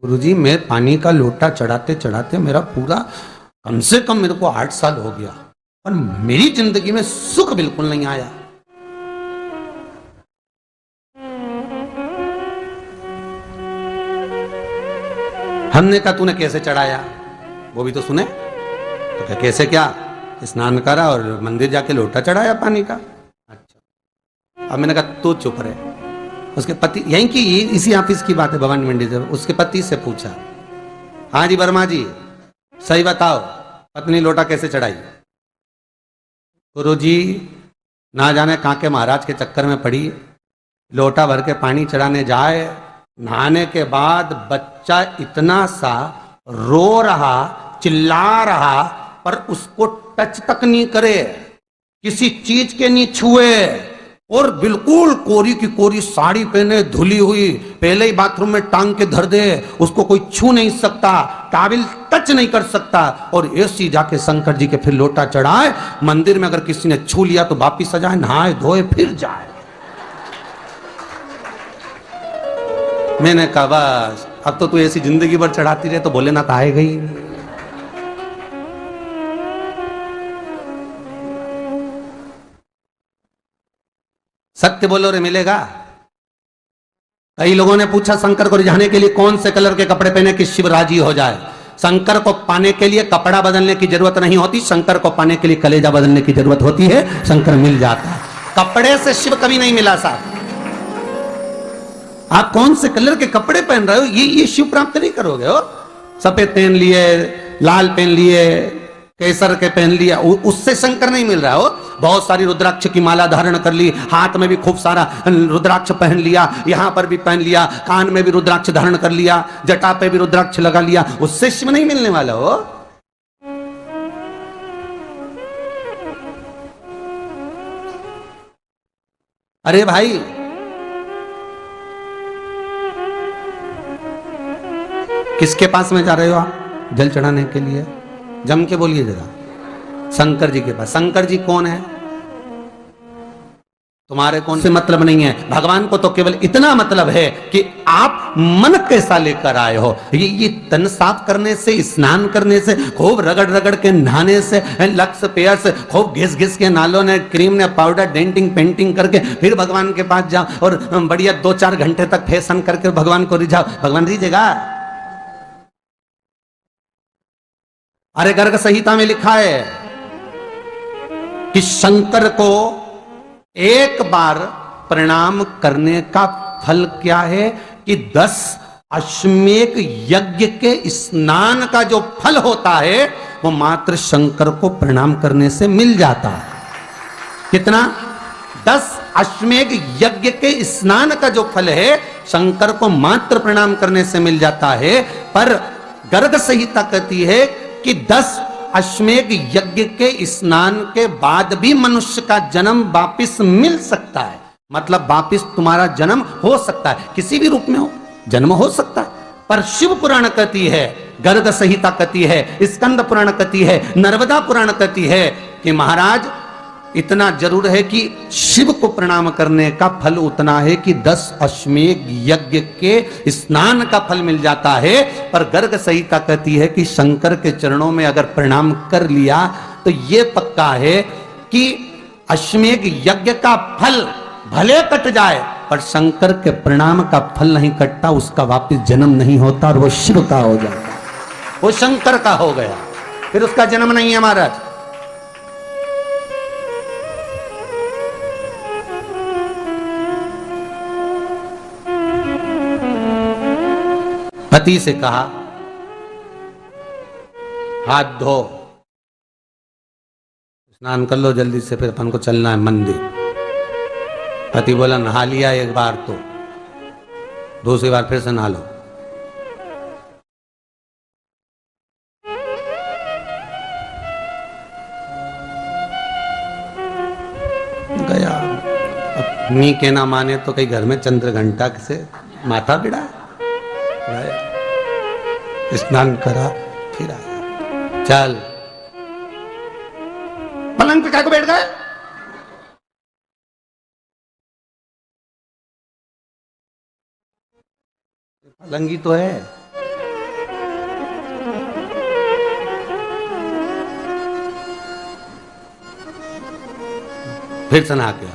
गुरुजी, मैं पानी का लोटा चढ़ाते चढ़ाते मेरा पूरा कम से कम मेरे को 8 साल हो गया और मेरी जिंदगी में सुख बिल्कुल नहीं आया। हमने कहा तूने कैसे चढ़ाया, वो भी तो सुने। तो क्या कैसे, क्या स्नान करा और मंदिर जाके लोटा चढ़ाया पानी का। अच्छा, अब मैंने कहा तू चुप रहे। उसके पति, यहीं की इसी ऑफिस की बात है, भवानी मंडी से, उसके पति से पूछा, हाँ जी वर्मा जी सही बताओ, पत्नी लोटा कैसे चढ़ाई। गुरुजी, ना जाने कहाँ के महाराज के चक्कर में पड़ी, लोटा भर के पानी चढ़ाने जाए, नहाने के बाद बच्चा इतना सा रो रहा, चिल्ला रहा, पर उसको टच तक नहीं करे, किसी चीज के नहीं छुए, और बिल्कुल कोरी की कोरी साड़ी पहने, धुली हुई, पहले ही बाथरूम में टांग के धर दे, उसको कोई छू नहीं सकता, टाविल टच नहीं कर सकता, और ऐसी जाके शंकर जी के फिर लोटा चढ़ाए। मंदिर में अगर किसी ने छू लिया तो वापिस आ जाए, नहाए धोए फिर जाए। मैंने कहा बस अब तो तू ऐसी जिंदगी भर चढ़ाती रहे तो भोलेनाथ आएगा ही। सत्य बोलो रे मिलेगा। कई लोगों ने पूछा शंकर को रिझाने के लिए कौन से कलर के कपड़े पहने कि शिव राजी हो जाए। शंकर को पाने के लिए कपड़ा बदलने की जरूरत नहीं होती, शंकर को पाने के लिए कलेजा बदलने की जरूरत होती है, शंकर मिल जाता है। कपड़े से शिव कभी नहीं मिला साहब। आप कौन से कलर के कपड़े पहन रहे हो, ये शिव प्राप्त नहीं करोगे हो। सफेद पहन लिए, लाल पहन लिए, केसर के पहन लिया, उससे शंकर नहीं मिल रहा हो। बहुत सारी रुद्राक्ष की माला धारण कर ली, हाथ में भी खूब सारा रुद्राक्ष पहन लिया, यहां पर भी पहन लिया, कान में भी रुद्राक्ष धारण कर लिया, जटा पे भी रुद्राक्ष लगा लिया, उससे शिव नहीं मिलने वाला हो। अरे भाई, किसके पास में जा रहे हो आप जल चढ़ाने के लिए? जम के बोलिए जरा। शंकर जी के पास। शंकर जी कौन है? तुम्हारे कौन से मतलब नहीं है। भगवान को तो केवल इतना मतलब है कि आप मन कैसा लेकर आए हो। ये तन साफ करने से, स्नान करने से, खूब रगड़ रगड़ के नहाने से, लक्स पेयर से खूब घिस घिस के नालों ने, क्रीम ने, पाउडर, डेंटिंग पेंटिंग करके फिर भगवान के पास जाओ और बढ़िया 2-4 घंटे तक फैशन करके भगवान को रिझाओ, भगवान रिझेगा? अरे गर्ग संहिता में लिखा है कि शंकर को एक बार प्रणाम करने का फल क्या है कि 10 अश्वमेध यज्ञ के स्नान का जो फल होता है वो मात्र शंकर को प्रणाम करने से मिल जाता है। कितना? 10 अश्वमेध यज्ञ के स्नान का जो फल है शंकर को मात्र प्रणाम करने से मिल जाता है। पर गर्ग संहिता कहती है कि 10 अश्वमेध यज्ञ के स्नान के बाद भी मनुष्य का जन्म वापिस मिल सकता है। मतलब वापिस तुम्हारा जन्म हो सकता है, किसी भी रूप में हो, जन्म हो सकता है। पर शिव पुराण कहती है, गर्ग संहिता कहती है, स्कंद पुराण कहती है, नर्मदा पुराण कहती है कि महाराज इतना जरूर है कि शिव को प्रणाम करने का फल उतना है कि 10 अश्वमेध यज्ञ के स्नान का फल मिल जाता है। पर गर्ग संहिता कहती है कि शंकर के चरणों में अगर प्रणाम कर लिया तो यह पक्का है कि अश्वमेध यज्ञ का फल भले कट जाए पर शंकर के प्रणाम का फल नहीं कटता, उसका वापिस जन्म नहीं होता और वो शिव का हो जाता, वो शंकर का हो गया, फिर उसका जन्म नहीं है महाराज। पति से कहा हाथ धो, स्नान कर लो जल्दी से, फिर अपन को चलना है मंदिर। पति बोला नहा लिया एक बार तो दूसरी बार फिर से नहा लो। गया, अपनी के ना माने तो कई घर में चंद्र घंटा से माथा बिड़ा, स्नान करा फिर आया। चल, पलंग पे क्या को बैठ गए? पलंग ही तो है। फिर से नहा के आओ।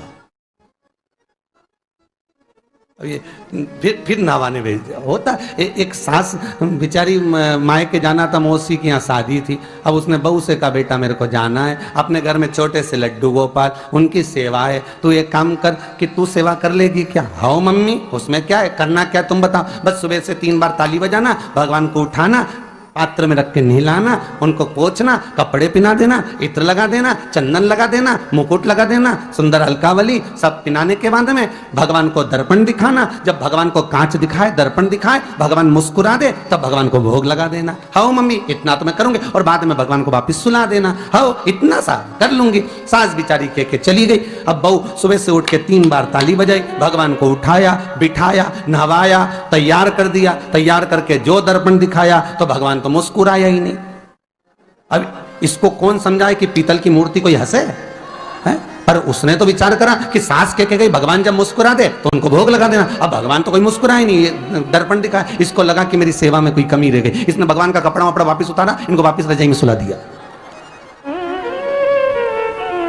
ये फिर नहावाने भेज दिया। होता एक सास बेचारी मायके जाना था, मौसी की यहाँ शादी थी। अब उसने बहू से कहा बेटा मेरे को जाना है, अपने घर में छोटे से लड्डू गोपाल, उनकी सेवा है, तू एक काम कर कि तू सेवा कर लेगी क्या? हाँ मम्मी, उसमें क्या है, करना क्या तुम बताओ। बस सुबह से 3 बार ताली बजाना, भगवान को उठाना, पात्र में रख के नहलाना, उनको पोंछना, कपड़े पहना देना, इत्र लगा देना, चंदन लगा देना, मुकुट लगा देना, सुंदर अलकावली सब पिनाने के बाद में भगवान को दर्पण दिखाना। जब भगवान को कांच दिखाए, दर्पण दिखाए, भगवान मुस्कुरा दे, तब भगवान को भोग लगा देना। हाँ मम्मी इतना तो मैं करूंगी, और बाद में भगवान को वापिस सुला देना। हाँ इतना सा कर लूंगी। सास बिचारी के चली गई। अब बहू सुबह से उठ के 3 बार ताली बजाई, भगवान को उठाया, बिठाया, नहवाया, तैयार कर दिया। तैयार करके जो दर्पण दिखाया तो भगवान तो मुस्कुराया ही नहीं। अब इसको कौन समझाए कि पीतल की मूर्ति कोई हंसे है? पर उसने तो विचार करा कि सास के गई भगवान जब मुस्कुरा दे तो उनको भोग लगा देना। अब भगवान तो कोई मुस्कुराए नहीं, ये दर्पण दिखा। इसको लगा कि मेरी सेवा में कोई कमी रह गई। इसने भगवान का कपड़ा वपड़ा वापिस उतारा, इनको वापिस रजाई में सुला दिया।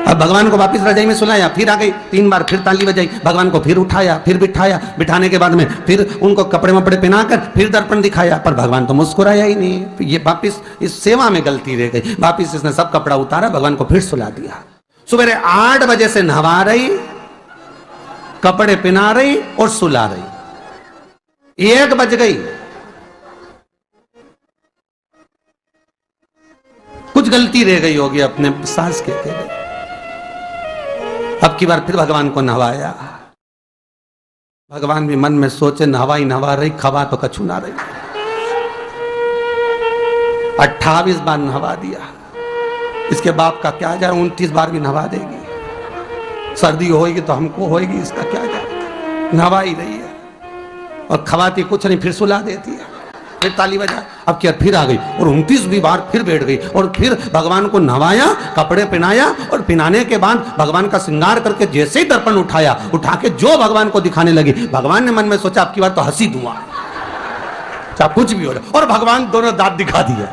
अब भगवान को वापिस रजाई में सुलाया, फिर आ गई, 3 बार फिर ताली बजाई, भगवान को फिर उठाया, फिर बिठाया, बिठाने के बाद में फिर उनको कपड़े वपड़े पहनाकर फिर दर्पण दिखाया, पर भगवान तो मुस्कुराया ही नहीं। ये वापिस इस सेवा में गलती रह गई। वापिस इसने सब कपड़ा उतारा, भगवान को फिर सुला दिया। सुबह 8 बजे से नहवा रही, कपड़े पहना रही और सुला रही। 1 बज गई, कुछ गलती रह गई होगी अपने सास के गई। अब की बार फिर भगवान को नहवाया। भगवान भी मन में सोचे नहवा ही नहवा रही, खवा तो कछु ना रही। 28 बार नहवा दिया। इसके बाप का क्या जाए, 29 बार भी नहवा देगी। सर्दी होगी तो हमको होगी, इसका क्या जाए। नहवा ही रही है और खवाती कुछ नहीं, फिर सुला देती है, फिर ताली बजा। अब क्या फिर आ गई और 29वीं बार फिर बैठ गई और फिर भगवान को नहवाया, कपड़े पहनाया, और पहनाने के बाद भगवान का श्रृंगार करके जैसे ही दर्पण उठाया, उठा के जो भगवान को दिखाने लगी, भगवान ने मन में सोचा अब की बार तो हंसी दूंगा, चाहे कुछ भी हो जाए। और भगवान दोनों दांत दिखा दिए।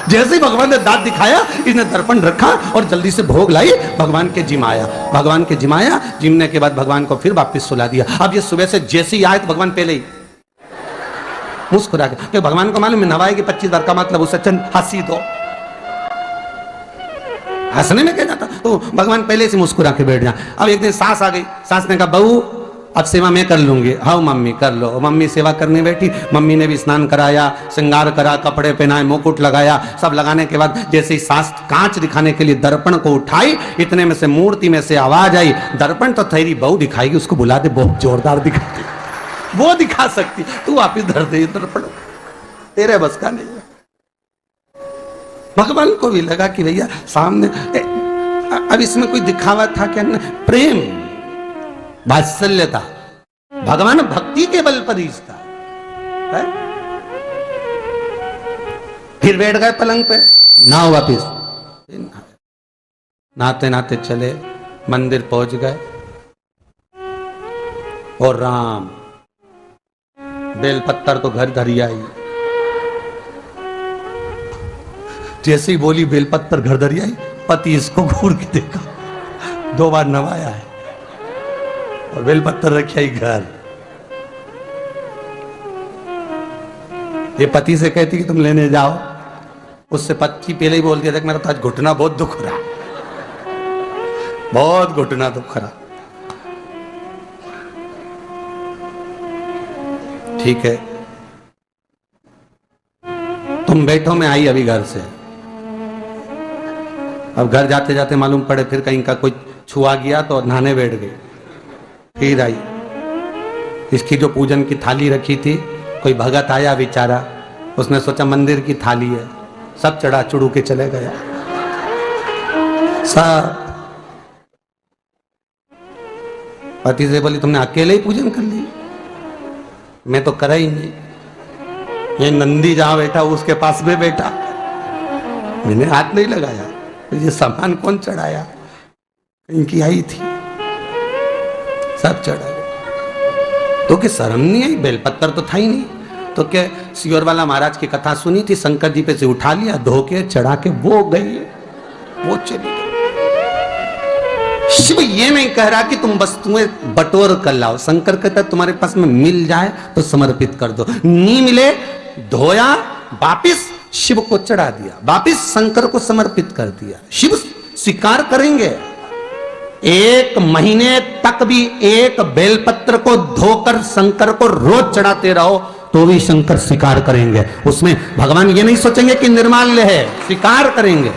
जैसे ही भगवान ने दांत दिखाया, इसने दर्पण रखा और जल्दी से भोग लाई, भगवान के जिमाया। भगवान के जिमाया, जिमने के बाद भगवान को फिर वापिस सुला दिया। अब ये सुबह से जैसे ही आए तो भगवान पहले ही मुस्कुरा के, क्योंकि भगवान को मालूम है नहवाएगी 25 बार का मतलब उसे चंद हंसी दो, हंसने में क्या जाता, तो भगवान पहले से मुस्कुरा के बैठ जा। अब एक दिन सास आ गई। सास ने कहा बहू अब सेवा मैं कर लूंगी। हाँ मम्मी कर लो। मम्मी सेवा करने बैठी। मम्मी ने भी स्नान कराया, श्रृंगार करा, कपड़े पहनाए, मुकुट लगाया। सब लगाने के बाद जैसे ही सास कांच दिखाने के लिए दर्पण को उठाई, इतने में से मूर्ति में से आवाज आई, दर्पण तो तेरी बहू दिखाएगी, उसको बुला दे, बहुत जोरदार दिखाती, वो दिखा सकती, तू वापिस धर दे दर्पण, तेरे बस का नहीं है। भगवान को भी लगा कि भैया सामने अब इसमें कोई दिखावा था क्या? प्रेम, वात्सल्यता, भगवान भक्ति के बल पर रीझता है। फिर बैठ गए पलंग पे, ना वापिस नहाते नहाते चले, मंदिर पहुंच गए और राम बेलपत्तर तो घर धरी आई। जैसे ही बोली बेलपत्तर घर धरी आई, पति इसको घूर के देखा, 2 बार नवाया है और बेलपत्तर रखी आई घर। ये पति से कहती कि तुम लेने जाओ, उससे पति पहले ही बोल दिया था मेरा तो आज घुटना बहुत दुख रहा, बहुत घुटना दुख रहा। ठीक है तुम बैठो, मैं आई अभी घर से। अब घर जाते जाते मालूम पड़े फिर कहीं का कोई छुआ गया तो नहाने बैठ गई। फिर आई, इसकी जो पूजन की थाली रखी थी, कोई भगत आया बेचारा, उसने सोचा मंदिर की थाली है, सब चढ़ा चुड़ू के चले गया सब। पति से बोली तुमने अकेले ही पूजन कर ली? मैं तो करा ही नहीं, ये नंदी जहां बैठा उसके पास में बैठा, मैंने हाथ नहीं लगाया। ये सामान कौन चढ़ाया? इनकी आई थी, सब चढ़ा गया। तो क्या शर्म नहीं आई? बेलपत्तर तो था ही नहीं। तो क्या सियोर वाला महाराज की कथा सुनी थी, शंकर जी पे से उठा लिया, धो के चढ़ा के वो गई, वो चली गई। शिव ये नहीं कह रहा कि तुम वस्तुएं बटोर कर लाओ। शंकर कहता है तुम्हारे पास में मिल जाए तो समर्पित कर दो, नहीं मिले धोया, वापिस शिव को चढ़ा दिया, वापिस शंकर को समर्पित कर दिया। शिव स्वीकार करेंगे। 1 महीने तक भी एक बेलपत्र को धोकर शंकर को रोज चढ़ाते रहो तो भी शंकर स्वीकार करेंगे। उसमें भगवान ये नहीं सोचेंगे कि निर्माल्य है, स्वीकार करेंगे।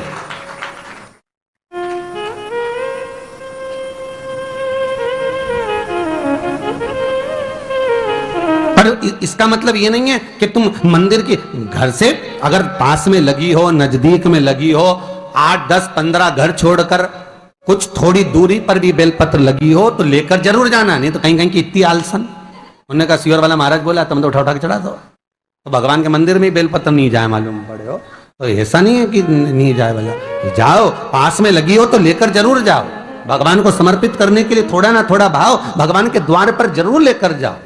पर इसका मतलब ये नहीं है कि तुम मंदिर की घर से अगर पास में लगी हो, नजदीक में लगी हो, 8, 10, 15 घर छोड़कर कुछ थोड़ी दूरी पर भी बेलपत्र लगी हो तो लेकर जरूर जाना, नहीं तो कहीं कहीं की इतनी आलसन। उन्होंने कहा सियोर वाला महाराज बोला तुम तो उठा उठा के चढ़ा दो, तो भगवान के मंदिर में बेलपत्र नहीं जाए मालूम पड़े हो, तो ऐसा नहीं है कि नहीं जाए वाला, जाओ, पास में लगी हो तो लेकर जरूर जाओ। भगवान को समर्पित करने के लिए थोड़ा ना थोड़ा भाव भगवान के द्वार पर जरूर लेकर जाओ।